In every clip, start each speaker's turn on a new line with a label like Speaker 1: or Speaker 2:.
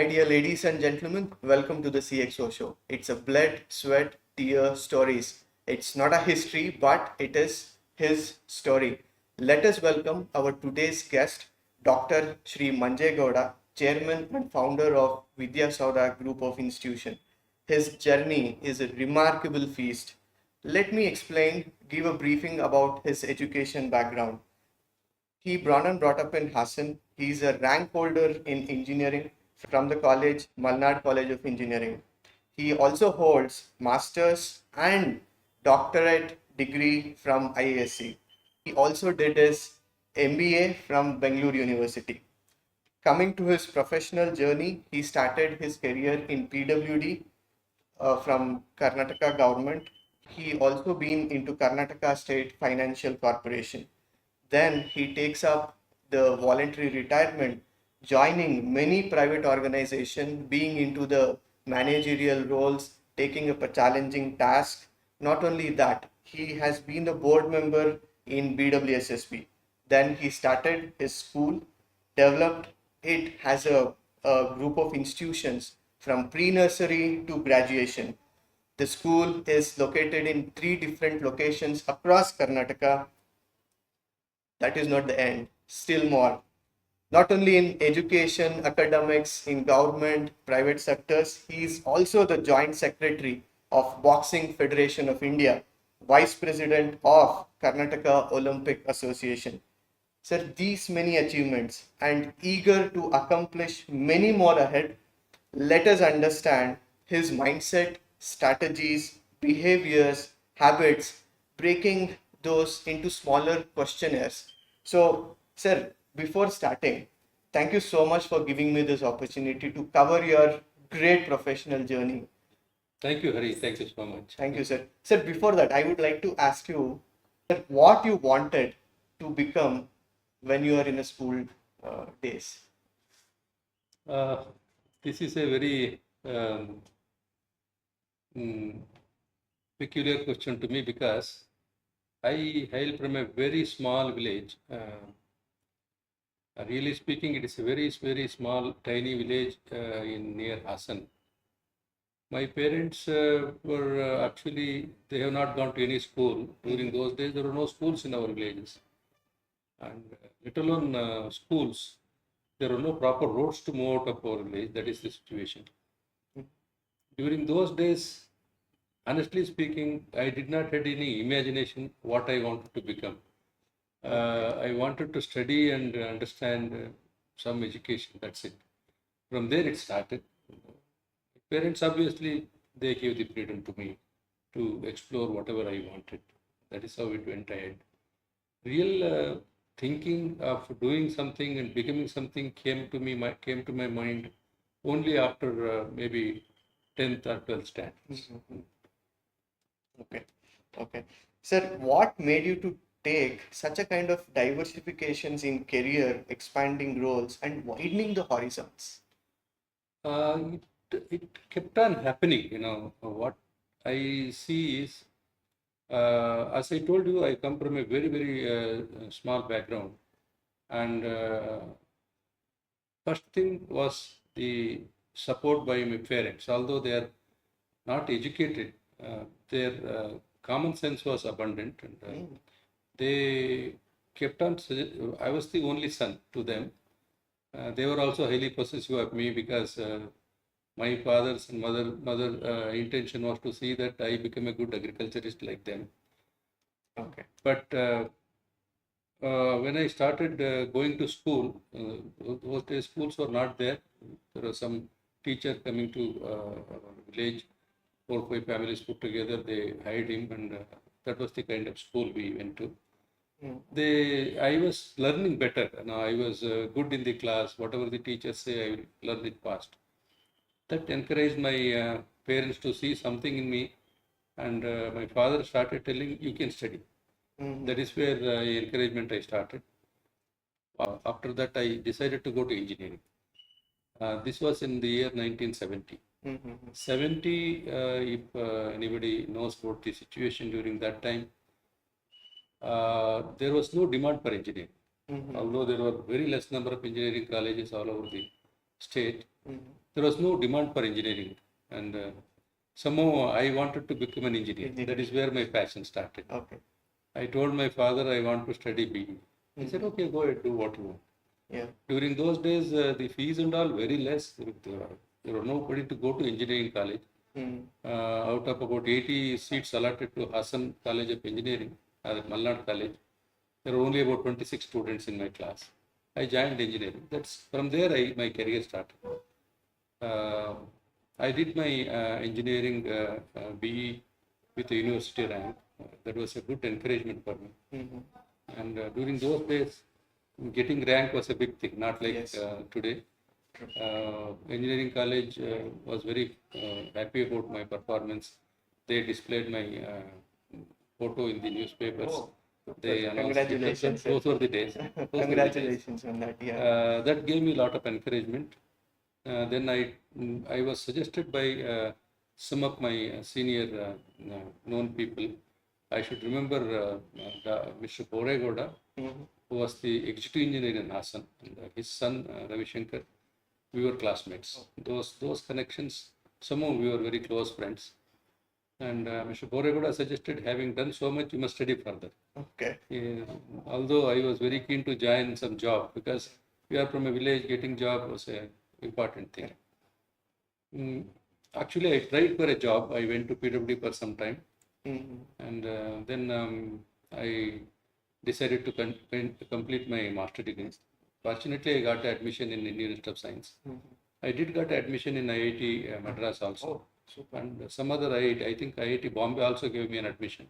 Speaker 1: My dear ladies and gentlemen, welcome to the CXO show. It's a blood, sweat, tear stories. It's not a history, but it is his story. Let us welcome our today's guest, Dr. Shri Manje Gowda, chairman and founder of Vidya Soudha group of institution. His journey is a remarkable feast. Let me explain, give a briefing about his education background. He born and brought up in Hassan. He is a rank holder in engineering from the college, Malnad College of Engineering. He also holds master's and doctorate degree from IASC. He also did his MBA from Bangalore University. Coming to his professional journey, he started his career in PWD from Karnataka government. He also been into Karnataka State Financial Corporation. Then he takes up the voluntary retirement, joining many private organizations, being into the managerial roles, taking up a challenging task. Not only that, he has been a board member in BWSSB. Then he started his school, developed it as a group of institutions from pre-nursery to graduation. The school is located in 3 different locations across Karnataka. That is not the end, still more. Not only in education, academics, in government, private sectors, he is also the joint secretary of Boxing Federation of India, vice president of Karnataka Olympic Association. Sir, these many achievements and eager to accomplish many more ahead, let us understand his mindset, strategies, behaviors, habits, breaking those into smaller questionnaires. So, sir, before starting, thank you so much for giving me this opportunity to cover your great professional journey.
Speaker 2: Thank you, Hari. Thank you so much.
Speaker 1: Thank you, sir. Sir, before that, I would like to ask you what you wanted to become when you are in a school days.
Speaker 2: This is a very peculiar question to me because I hail from a very small village. Really speaking, it is a very, very small, tiny village in near Hassan. My parents were actually, they have not gone to any school. During those days, there were no schools in our villages. And let alone schools, there were no proper roads to move out of our village. That is the situation. During those days, honestly speaking, I did not have any imagination what I wanted to become. I wanted to study and understand some education. That's it. From there it started. Parents obviously they gave the freedom to me to explore whatever I wanted. That is how it went ahead. Real thinking of doing something and becoming something came to my mind only after maybe 10th or 12th standard.
Speaker 1: Okay. Sir, what made you to take such a kind of diversifications in career, expanding roles and widening the horizons?
Speaker 2: It kept on happening. What I see is, as I told you, I come from a very, very small background. And first thing was the support by my parents. Although they are not educated, their common sense was abundant. And they kept on, I was the only son to them. They were also highly possessive of me because my father's and mother intention was to see that I become a good agriculturist like them.
Speaker 1: Okay.
Speaker 2: But when I started going to school, those days schools were not there. There was some teacher coming to our village, 4 or 5 families put together, they hired him, and that was the kind of school we went to. I was learning better. I was good in the class. Whatever the teachers say, I will learn it fast. That encouraged my parents to see something in me, and my father started telling, you can study. That is where encouragement I started. After that, I decided to go to engineering. This was in the year 1970. 70, if anybody knows about the situation during that time, there was no demand for engineering. Although there were very less number of engineering colleges all over the state,
Speaker 1: Mhm.
Speaker 2: there was no demand for engineering. And somehow I wanted to become an engineer. That is where my passion started.
Speaker 1: Okay.
Speaker 2: I told my father I want to study BE. He said, okay, go ahead, do what you want.
Speaker 1: Yeah.
Speaker 2: During those days, the fees and all very less. There were nobody to go to engineering college.
Speaker 1: Mhm.
Speaker 2: Out of about 80 seats allotted to Hassan College of Engineering, at Malnad College, there were only about 26 students in my class. I joined engineering. That's from there my career started. I did my engineering BE with a university rank. That was a good encouragement for me.
Speaker 1: Mhm.
Speaker 2: And during those days, getting rank was a big thing, not like
Speaker 1: Yes.
Speaker 2: today. Engineering college was very happy about my performance. They displayed my photo in the newspapers.
Speaker 1: Oh,
Speaker 2: They announced
Speaker 1: congratulations, sir.
Speaker 2: those were the days. Those were the days.
Speaker 1: Congratulations on that. Yeah.
Speaker 2: That gave me a lot of encouragement. Then I was suggested by some of my senior known people. I should remember Mr. Manje Gowda,
Speaker 1: Mhm.
Speaker 2: who was the executive engineer in Hassan, and his son Ravi Shankar. We were classmates. Those connections, somehow we were very close friends. And Mr. Manje Gowda suggested, having done so much, you must study further.
Speaker 1: Okay.
Speaker 2: Although I was very keen to join some job, because we are from a village, getting job was a important thing. Actually, I tried for a job. I went to PWD for some time,
Speaker 1: Mhm.
Speaker 2: and then I decided to complete my master degree. Fortunately, I got admission in Indian Institute of Science.
Speaker 1: Mhm.
Speaker 2: I did got admission in IIT Madras also,
Speaker 1: Oh, super.
Speaker 2: and some other IIT. I think IIT Bombay also gave me an admission.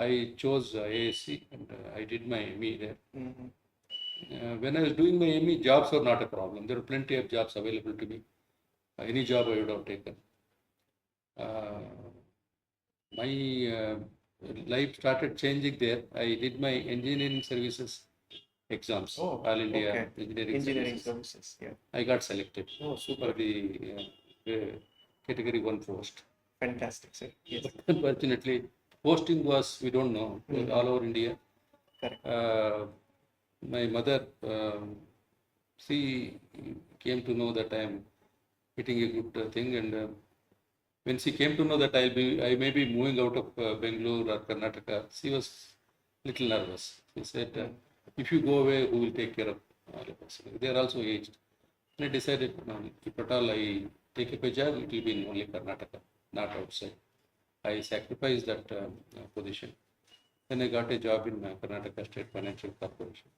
Speaker 2: I chose ASC, and I did my ME there.
Speaker 1: Mhm.
Speaker 2: When I was doing my ME, jobs were not a problem. There were plenty of jobs available to me. Any job I would have taken. My life started changing there. I did my engineering services exams,
Speaker 1: Oh,
Speaker 2: All India
Speaker 1: okay.
Speaker 2: Engineering
Speaker 1: Engineering
Speaker 2: Services.
Speaker 1: services. Yeah.
Speaker 2: I got selected
Speaker 1: Oh,
Speaker 2: for
Speaker 1: super.
Speaker 2: the category 1 post.
Speaker 1: Fantastic, sir. Yes.
Speaker 2: But unfortunately, posting was, we don't know, it was all over India.
Speaker 1: Correct.
Speaker 2: My mother, she came to know that I am hitting a good thing, and when she came to know that I may be moving out of Bangalore or Karnataka, she was little nervous. She said, if you go away, who will take care of all of us? They are also aged. And I decided, no, if at all I take up a job, it will be in only Karnataka, not outside. I sacrificed that position. Then I got a job in Karnataka State Financial Corporation.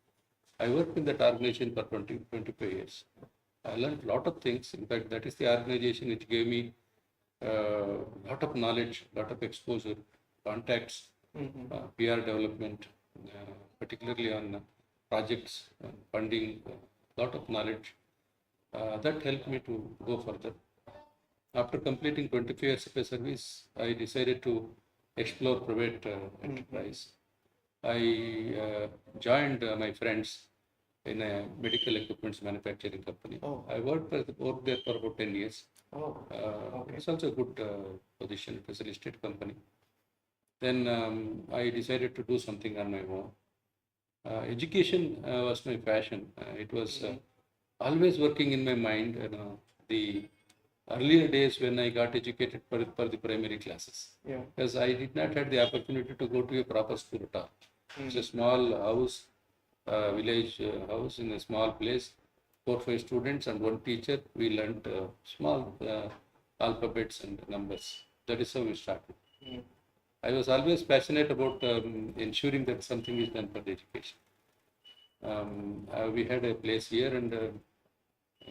Speaker 2: I worked in that organization for 25 years. I learned a lot of things. In fact, that is the organization which gave me a lot of knowledge, lot of exposure, contacts,
Speaker 1: Mhm.
Speaker 2: PR development, particularly on projects, funding, lot of knowledge. That helped me to go further. After completing 25 years of a service, I decided to explore private enterprise. I joined my friends in a medical equipments manufacturing company.
Speaker 1: Oh.
Speaker 2: I worked there for about 10 years.
Speaker 1: Oh, okay.
Speaker 2: It's also a good position. It was a listed company. Then I decided to do something on my own. Education was my passion. It was always working in my mind. The earlier days when I got educated for the primary classes,
Speaker 1: Yeah.
Speaker 2: because I did not have the opportunity to go to a proper school at all. It's a small house, village house in a small place, 4 5 students and one teacher. We learned small alphabets and numbers. That is how we started.
Speaker 1: Mm.
Speaker 2: I was always passionate about ensuring that something is done for the education. We had a place here, and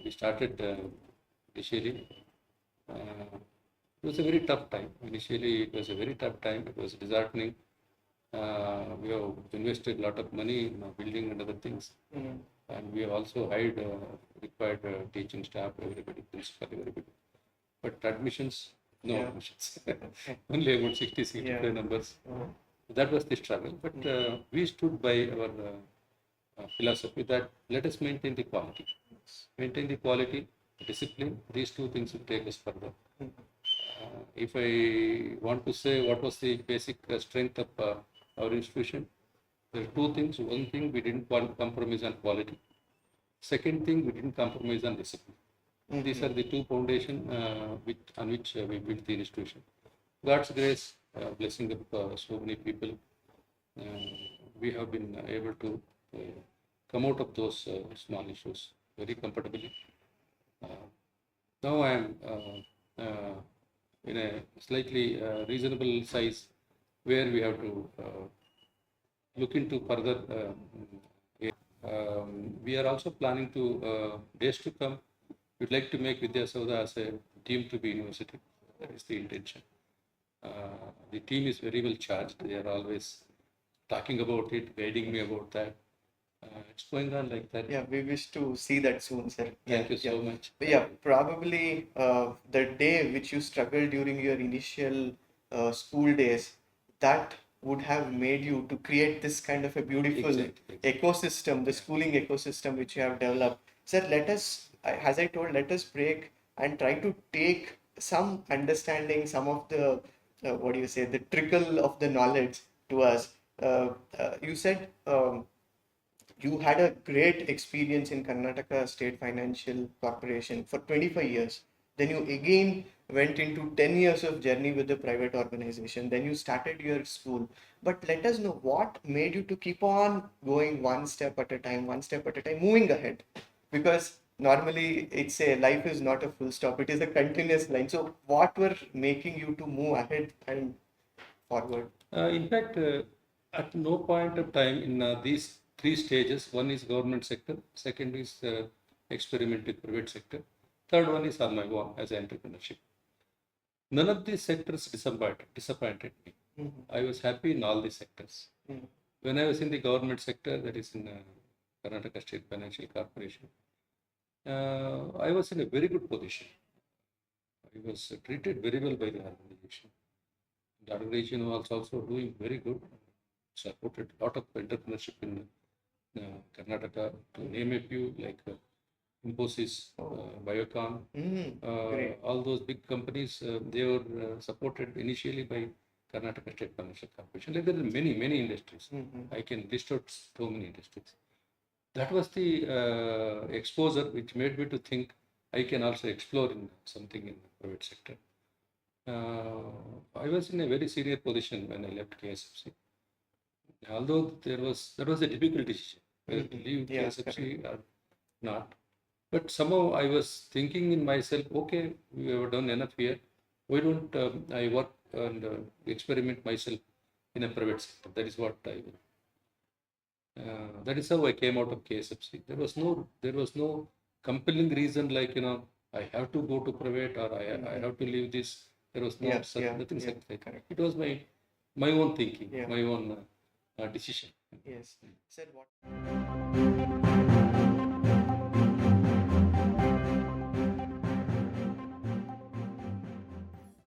Speaker 2: we started initially. It was a very tough time. Initially, it was a very tough time. It was disheartening. We have invested a lot of money in building and other things.
Speaker 1: Mm.
Speaker 2: And we have also hired required teaching staff, everybody, principal, everybody. But admissions, no
Speaker 1: Yeah.
Speaker 2: admissions. Only about 60, 65
Speaker 1: Yeah.
Speaker 2: numbers.
Speaker 1: Oh.
Speaker 2: That was the struggle. But we stood by our philosophy that let us maintain the quality. Maintain the quality, discipline. These two things will take us further. If I want to say what was the basic strength of our institution, there are two things. One thing, we didn't compromise on quality. Second thing, we didn't compromise on discipline. These are the two foundation on which we built the institution. God's grace, blessing of so many people, we have been able to come out of those small issues very comfortably. Now I am in a slightly reasonable size where we have to look into further. We are also planning to days to come. We'd like to make Vidya Soudha as a team to be university. That is the intention. The team is very well charged. They are always talking about it, guiding me about that. It's going on like that.
Speaker 1: Yeah, we wish to see that soon, sir.
Speaker 2: Thank you so much.
Speaker 1: But yeah, probably the day which you struggled during your initial school days, that would have made you to create this kind of a beautiful
Speaker 2: Exactly.
Speaker 1: ecosystem, the schooling ecosystem which you have developed. Sir, let us, as I told, let us break and try to take some understanding, some of the, what do you say, the trickle of the knowledge to us. You said you had a great experience in Karnataka State Financial Corporation for 25 years. Then you again went into 10 years of journey with the private organization. Then you started your school. But let us know what made you to keep on going one step at a time, moving ahead. Because normally it's a life is not a full stop, it is a continuous line. So what were making you to move ahead and forward?
Speaker 2: In fact, at no point of time in these three stages, one is government sector, second is experiment with private sector, third one is on my own as entrepreneurship. None of these sectors disappointed me. I was happy in all these sectors. When I was in the government sector, that is in Karnataka State Financial Corporation, I was in a very good position. I was treated very well by the organization. The organization was also doing very good, supported a lot of entrepreneurship in Karnataka, to name a few, like Infosys, Biocon,
Speaker 1: Great.
Speaker 2: all those big companies, they were supported initially by Karnataka State Financial Corporation. Like there are many industries. I can list out so many industries. That was the exposure which made me to think I can also explore in something in the private sector. I was in a very senior position when I left KSFC. Although that was a difficult decision whether to leave KSFC or not. But somehow I was thinking in myself, okay, we have done enough here. Why don't I work and experiment myself in a private sector? That is what I will. That is how I came out of KSFC. There was no compelling reason like, I have to go to private or I have to leave this. There was nothing such like that. It was my own thinking, my own decision.
Speaker 1: Yes. Said what?